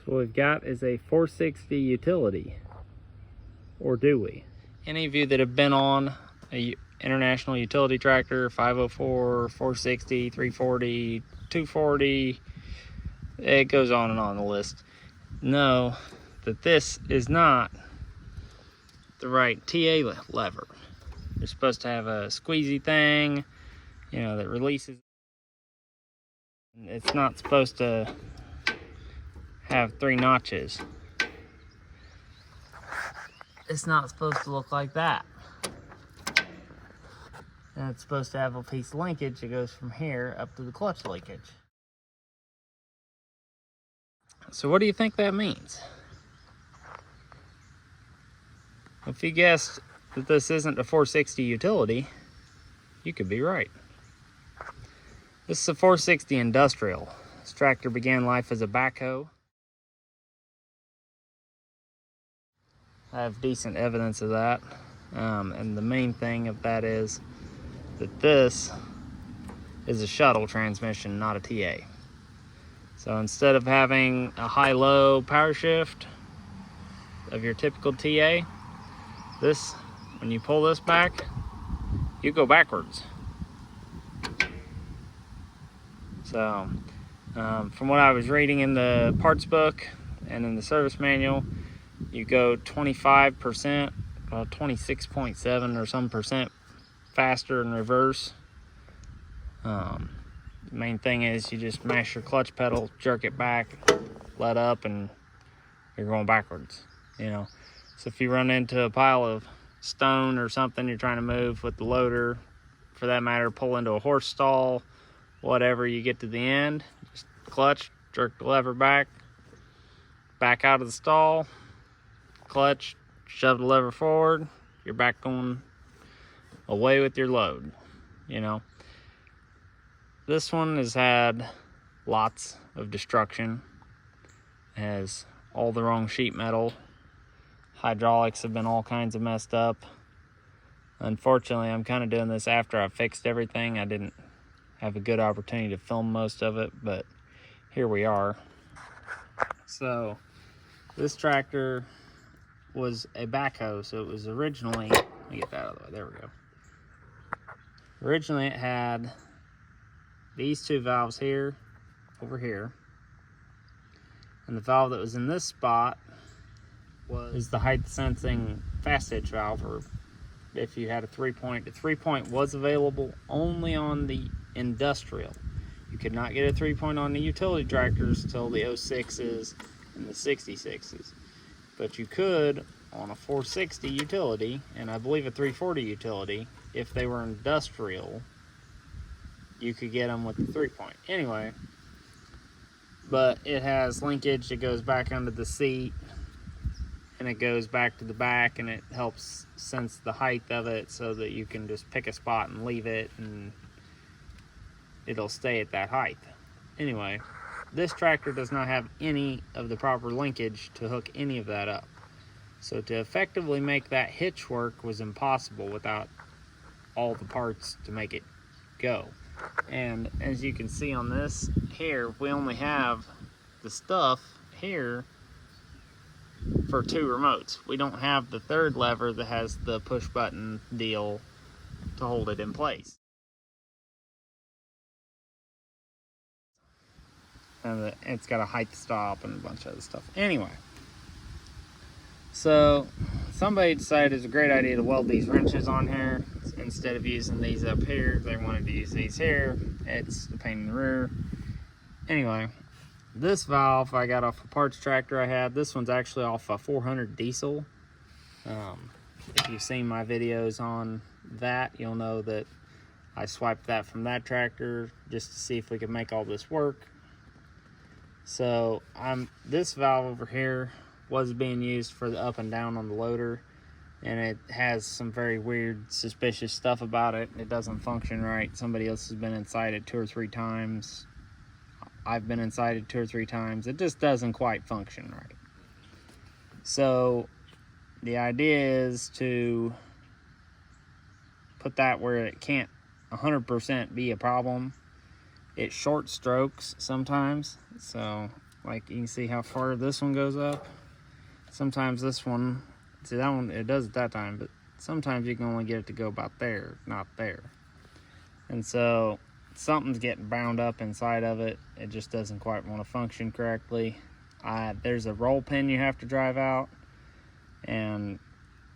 So what we've got is a 460 utility, or do we? Any of you that have been on a international utility tractor, 504, 460, 340, 240, it goes on and on the list, know that this is not the right TA lever. You're supposed to have a squeezy thing, you know, that releases. It's not supposed to have 3 notches. It's not supposed to look like that. And it's supposed to have a piece of linkage that goes from here up to the clutch linkage. So what do you think that means? If you guessed that this isn't a 460 utility, you could be right. This is a 460 industrial. This tractor began life as a backhoe. I have decent evidence of that. And the main thing of that is that this is a shuttle transmission, not a TA. So instead of having a high-low power shift of your typical TA, this, when you pull this back, you go backwards. So from what I was reading in the parts book and in the service manual, you go 25%, well 26.7 or some percent faster in reverse. The main thing is you just mash your clutch pedal, jerk it back, let up, and you're going backwards, you know. So if you run into a pile of stone or something you're trying to move with the loader, for that matter, pull into a horse stall, whatever, you get to the end, just clutch, jerk the lever back out of the stall, clutch, shove the lever forward, you're back going away with your load, you know. This one has had lots of destruction. It has all the wrong sheet metal. Hydraulics have been all kinds of messed up. Unfortunately, I'm kind of doing this after I fixed everything. I didn't have a good opportunity to film most of it, but here we are. So this tractor was a backhoe, so it was originally, let me get that out of the way, there we go. Originally it had these 2 valves here, over here, and the valve that was in this spot is the height sensing fast hitch valve, or if you had a 3-point. The 3-point was available only on the industrial. You could not get a 3-point on the utility tractors till the 06s and the 66s, but you could on a 460 utility, and I believe a 340 utility, if they were industrial, you could get them with the 3-point. Anyway, but it has linkage that goes back under the seat, and it goes back to the back, and it helps sense the height of it so that you can just pick a spot and leave it, and it'll stay at that height. Anyway, this tractor does not have any of the proper linkage to hook any of that up. So to effectively make that hitch work was impossible without all the parts to make it go. And as you can see on this here, we only have the stuff here for 2 remotes. We don't have the 3rd lever that has the push button deal to hold it in place. And it's got a height stop and a bunch of other stuff. Anyway, so somebody decided it's a great idea to weld these wrenches on here instead of using these up here. They wanted to use these here. It's a pain in the rear. Anyway, this valve I got off a parts tractor I had. This one's actually off a 400 diesel. If you've seen my videos on that, you'll know that I swiped that from that tractor just to see if we could make all this work. So this valve over here was being used for the up and down on the loader, and it has some very weird, suspicious stuff about it. It doesn't function right. Somebody else has been inside it 2 or 3 times. I've been inside it 2 or 3 times. It just doesn't quite function right. So the idea is to put that where it can't 100% be a problem. It short strokes sometimes, so Like you can see how far this one goes up. Sometimes this one, see that one, it does at that time, but sometimes you can only get it to go about there, not there. And so something's getting bound up inside of it. It just doesn't quite want to function correctly. There's a roll pin you have to drive out, and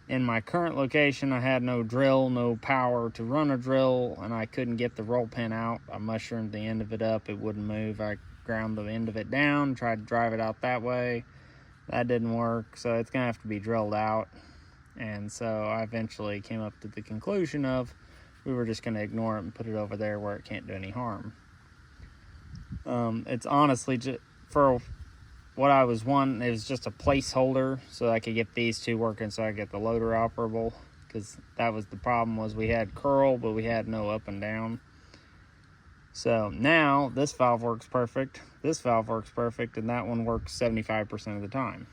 in my current location I had no drill, no power to run a drill, and I couldn't get the roll pin out. I mushroomed the end of it up, it wouldn't move. I ground the end of it down, tried to drive it out that way. That didn't work, so it's gonna have to be drilled out. And so I eventually came up to the conclusion of we were just gonna ignore it and put it over there where it can't do any harm. It's honestly just for what I was wanting. It was just a placeholder so I could get these two working, so I could get the loader operable, because that was the problem, was we had curl but we had no up and down. So now this valve works perfect, this valve works perfect, and that one works 75% of the time.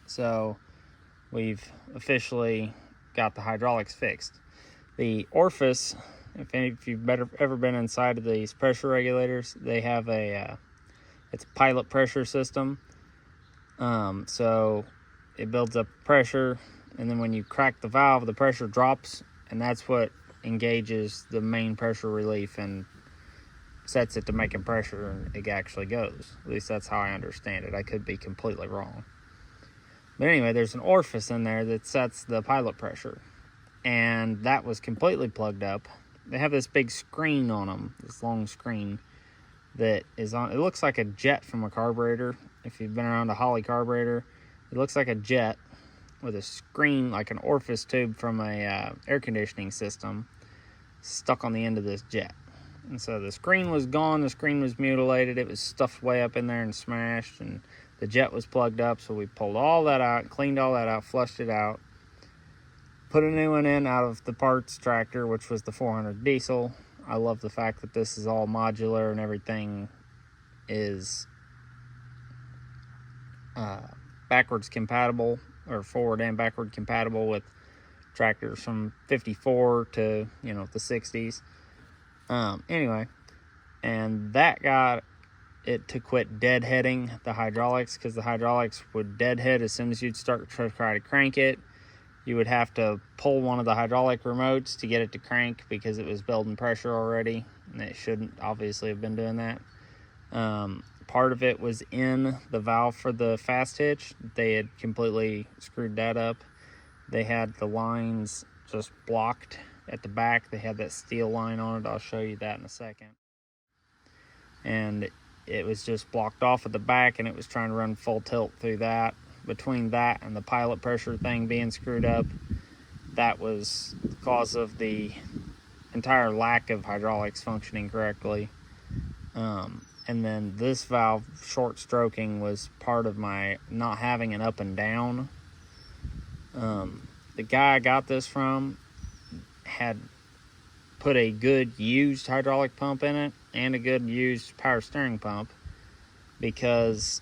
So we've officially got the hydraulics fixed. The orifice, if you've ever been inside of these pressure regulators, they have it's a pilot pressure system. So it builds up pressure, and then when you crack the valve, the pressure drops, and that's what engages the main pressure relief and sets it to making pressure, and it actually goes. At least that's how I understand it. I could be completely wrong. But anyway, there's an orifice in there that sets the pilot pressure, and that was completely plugged up. They have this big screen on them, this long screen that is on. It looks like a jet from a carburetor. If you've been around a Holley carburetor, it looks like a jet with a screen, like an orifice tube from a air conditioning system, stuck on the end of this jet. And so the screen was gone, the screen was mutilated, it was stuffed way up in there and smashed, and the jet was plugged up. So we pulled all that out, cleaned all that out, flushed it out, put a new one in out of the parts tractor, which was the 400 diesel. I love the fact that this is all modular and everything is backwards compatible, or forward and backward compatible with tractors from 54 to, the 60s. Anyway, and that got it to quit deadheading the hydraulics, because the hydraulics would deadhead as soon as you'd start to try to crank it. You would have to pull one of the hydraulic remotes to get it to crank, because it was building pressure already, and it shouldn't obviously have been doing that. Part of it was in the valve for the fast hitch. They had completely screwed that up. They had the lines just blocked at the back. They had that steel line on it. I'll show you that in a second. And it was just blocked off at the back, and it was trying to run full tilt through that. Between that and the pilot pressure thing being screwed up, that was the cause of the entire lack of hydraulics functioning correctly. And then this valve short stroking was part of my not having an up and down. The guy I got this from had put a good used hydraulic pump in it and a good used power steering pump, because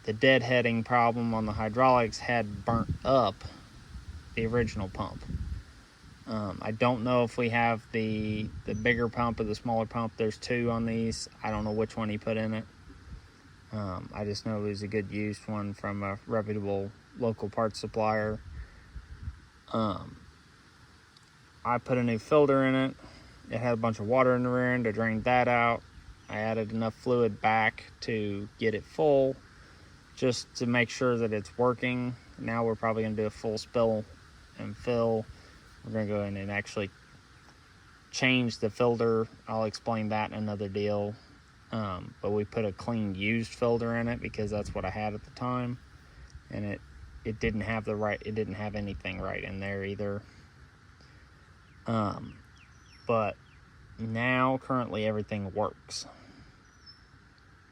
the deadheading problem on the hydraulics had burnt up the original pump. I don't know if we have the bigger pump or the smaller pump. There's two on these. I don't know which one he put in it. I just know it was a good used one from a reputable local parts supplier. I put a new filter in it. It had a bunch of water in the rear end. I drained that out. I added enough fluid back to get it full, just to make sure that it's working. Now we're probably going to do a full spill and fill. We're going to go in and actually change the filter. I'll explain that in another deal. But we put a clean used filter in it, because that's what I had at the time, and it didn't have it didn't have anything right in there either. But now currently everything works.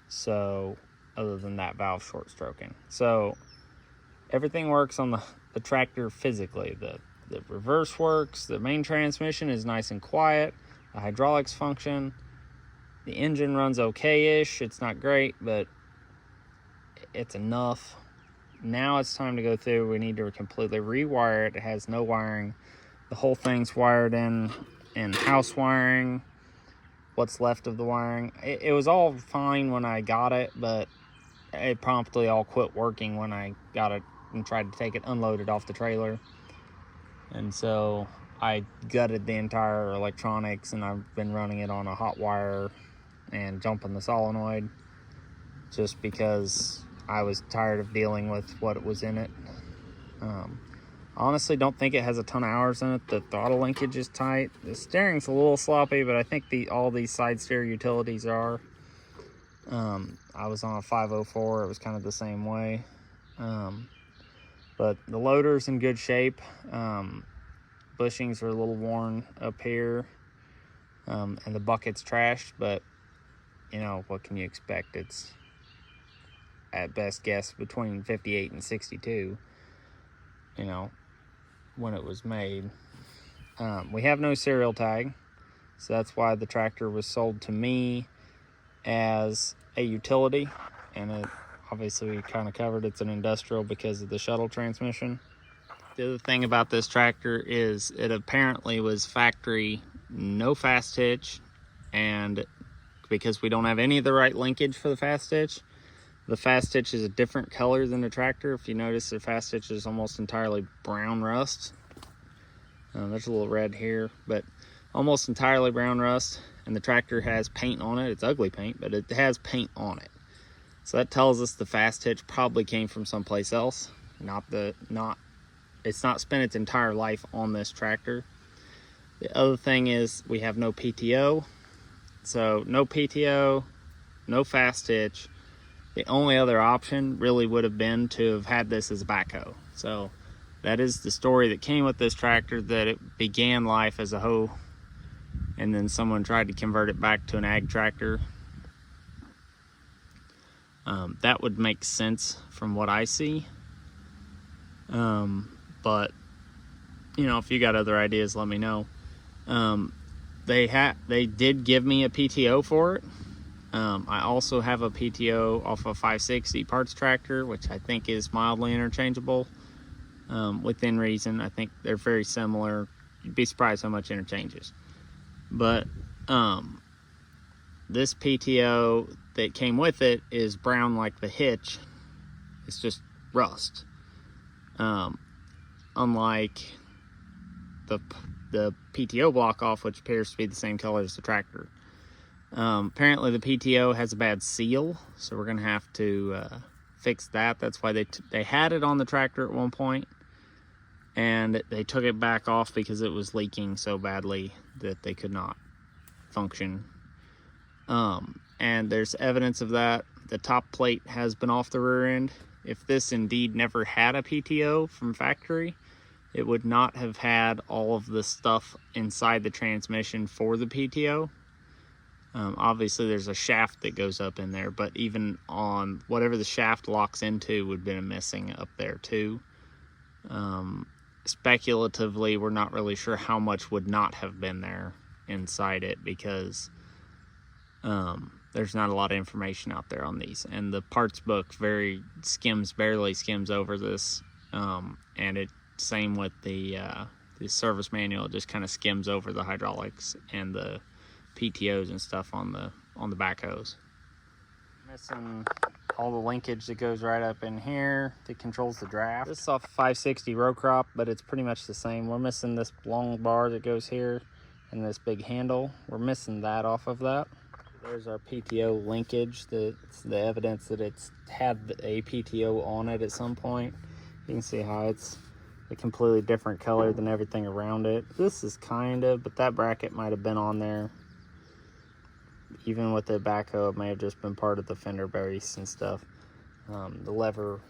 So other than that valve short stroking, so everything works on the tractor physically. The reverse works, the main transmission is nice and quiet, the hydraulics function, the engine runs okay-ish. It's not great, but it's enough. Now it's time to go through. We need to completely rewire it. It has no wiring. The whole thing's wired in house wiring, what's left of the wiring. It was all fine when I got it, but it promptly all quit working when I got it and tried to take it unloaded off the trailer. And so I gutted the entire electronics, and I've been running it on a hot wire and jumping the solenoid just because I was tired of dealing with what was in it. Honestly, don't think it has a ton of hours in it. The throttle linkage is tight. The steering's a little sloppy, but I think all these side steer utilities are. I was on a 504. It was kind of the same way. But the loader's in good shape. Bushings are a little worn up here. And the bucket's trashed, but you know, what can you expect? It's at best guess between 58 and 62, you know, when it was made. We have no serial tag, so that's why the tractor was sold to me as a utility, and it obviously we kind of covered it's an industrial because of the shuttle transmission. The other thing about this tractor is it apparently was factory no fast hitch, and because we don't have any of the right linkage for the fast hitch, the fast hitch is a different color than the tractor. If you notice, the fast hitch is almost entirely brown rust. There's a little red here, but almost entirely brown rust. And the tractor has paint on it. It's ugly paint, but it has paint on it. So that tells us the fast hitch probably came from someplace else. It's not spent its entire life on this tractor. The other thing is we have no PTO. So no PTO, no fast hitch. The only other option really would have been to have had this as a backhoe. So that is the story that came with this tractor, that it began life as a hoe, and then someone tried to convert it back to an ag tractor. That would make sense from what I see. But, you know, if you got other ideas, let me know. They did give me a PTO for it. I also have a PTO off a 560 parts tractor, which I think is mildly interchangeable within reason. I think they're very similar. You'd be surprised how much interchanges. But this PTO that came with it is brown like the hitch. It's just rust. Unlike the PTO block off, which appears to be the same color as the tractor. Apparently the PTO has a bad seal, so we're gonna have to fix that. That's why they had it on the tractor at one point, and they took it back off because it was leaking so badly that they could not function. And there's evidence of that. The top plate has been off the rear end. If this indeed never had a PTO from factory, it would not have had all of the stuff inside the transmission for the PTO. Obviously there's a shaft that goes up in there, but even on whatever the shaft locks into would have been missing up there too. Speculatively, we're not really sure how much would not have been there inside it, because there's not a lot of information out there on these, and the parts book barely skims over this, and it same with the service manual. It just kind of skims over the hydraulics and the PTOs and stuff on the backhoes. Missing all the linkage that goes right up in here that controls the draft. This is off 560 row crop, but it's pretty much the same. We're missing this long bar that goes here and this big handle. We're missing that off of that. There's our PTO linkage. That's the evidence that it's had a PTO on it at some point. You can see how it's a completely different color than everything around it. This is kind of, but that bracket might have been on there. Even with the backhoe, it may have just been part of the fender base and stuff. The lever,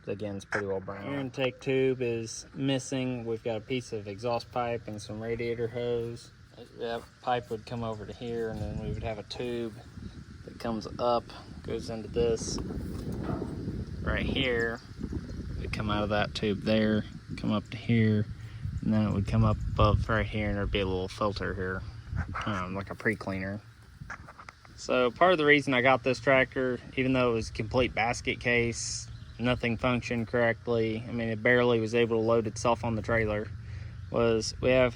again, is pretty well brown. Air intake tube is missing. We've got a piece of exhaust pipe and some radiator hose. That pipe would come over to here, and then we would have a tube that comes up, goes into this right here. It would come out of that tube there, come up to here, and then it would come up above right here, and there'd be a little filter here, like a pre-cleaner. So part of the reason I got this tractor, even though it was a complete basket case, nothing functioned correctly, I mean, it barely was able to load itself on the trailer, was we have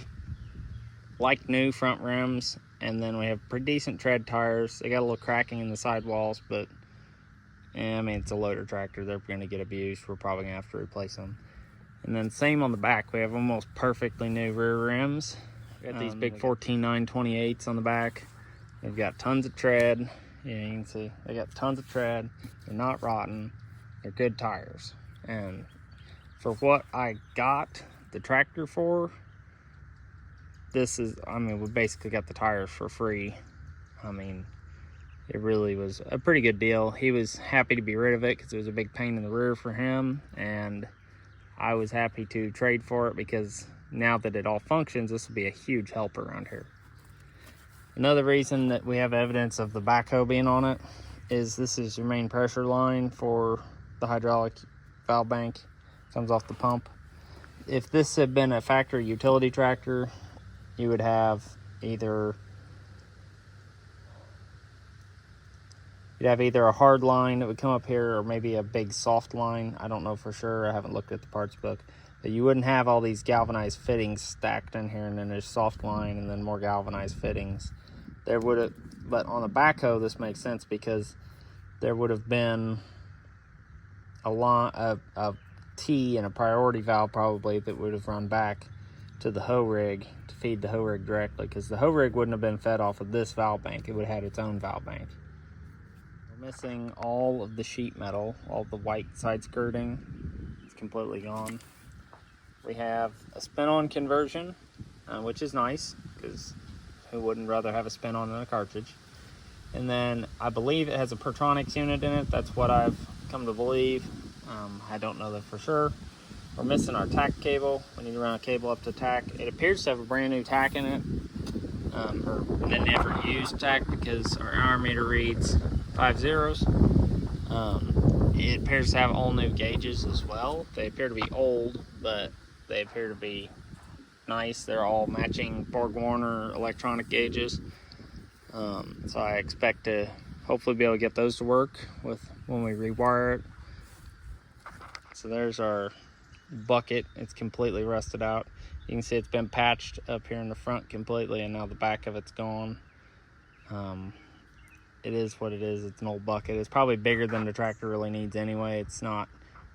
like new front rims And then we have pretty decent tread tires. They got a little cracking in the sidewalls, but I mean, it's a loader tractor. They're going to get abused. We're probably going to have to replace them. And then same on the back. We have almost perfectly new rear rims. We got these big 14.928s on the back. They've got tons of tread. Yeah, you can see they got tons of tread. They're not rotten. They're good tires. And for what I got the tractor for, this is, I mean, we basically got the tires for free. I mean, it really was a pretty good deal. He was happy to be rid of it because it was a big pain in the rear for him, and I was happy to trade for it because now that it all functions, this will be a huge help around here. Another reason that we have evidence of the backhoe being on it is this is your main pressure line for the hydraulic valve bank. Comes off the pump. If this had been a factory utility tractor, you would have either a hard line that would come up here or maybe a big soft line. I don't know for sure. I haven't looked at the parts book. But you wouldn't have all these galvanized fittings stacked in here, and then there's soft line and then more galvanized fittings. There would have, but on the backhoe, this makes sense because there would have been a T and a priority valve probably that would have run back to the hoe rig to feed the hoe rig directly, because the hoe rig wouldn't have been fed off of this valve bank. It would have had its own valve bank. We're missing all of the sheet metal, all the white side skirting. It's completely gone. We have a spin-on conversion, which is nice, because who wouldn't rather have a spin-on than a cartridge? And then I believe it has a Pertronics unit in it. That's what I've come to believe. I don't know that for sure. We're missing our tack cable. We need to run a cable up to tack. It appears to have a brand new tack in it, or a never used tack, because our hour meter reads 5 zeros. It appears to have all new gauges as well. They appear to be old, but they appear to be nice. They're all matching Borg Warner electronic gauges. So I expect to hopefully be able to get those to work with when we rewire it. So there's our bucket. It's completely rusted out. You can see it's been patched up here in the front completely, and now the back of it's gone. It is what it is. It's an old bucket. It's probably bigger than the tractor really needs anyway. It's not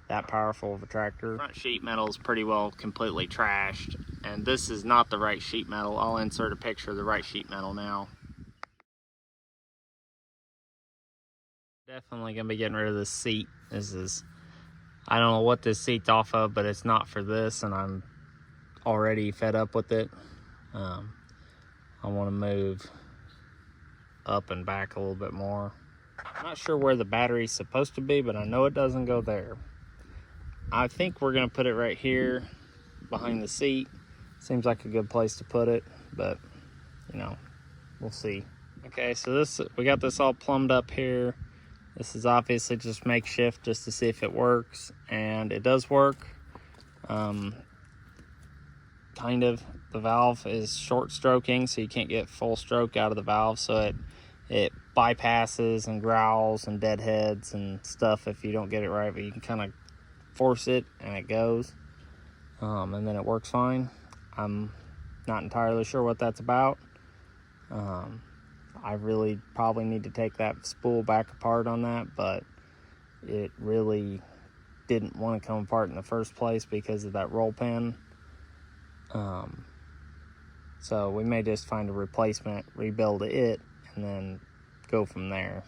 that powerful of a tractor. Front sheet metal is pretty well completely trashed, and this is not the right sheet metal. I'll insert a picture of the right sheet metal now. Definitely gonna be getting rid of this seat. I don't know what this seat's off of, but it's not for this, and I'm already fed up with it. I want to move up and back a little bit more. I'm not sure where the battery's supposed to be, but I know it doesn't go there. I think we're gonna put it right here behind the seat. Seems like a good place to put it, but you know, we'll see. Okay, so we got this all plumbed up here. This is obviously just makeshift just to see if it works, and it does work. Kind of. The valve is short stroking, so you can't get full stroke out of the valve, so it bypasses and growls and deadheads and stuff if you don't get it right, but you can kind of force it and it goes, and then it works fine. I'm not entirely sure what that's about. I really probably need to take that spool back apart on that, but it really didn't want to come apart in the first place because of that roll pin. So we may just find a replacement, rebuild it, and then go from there.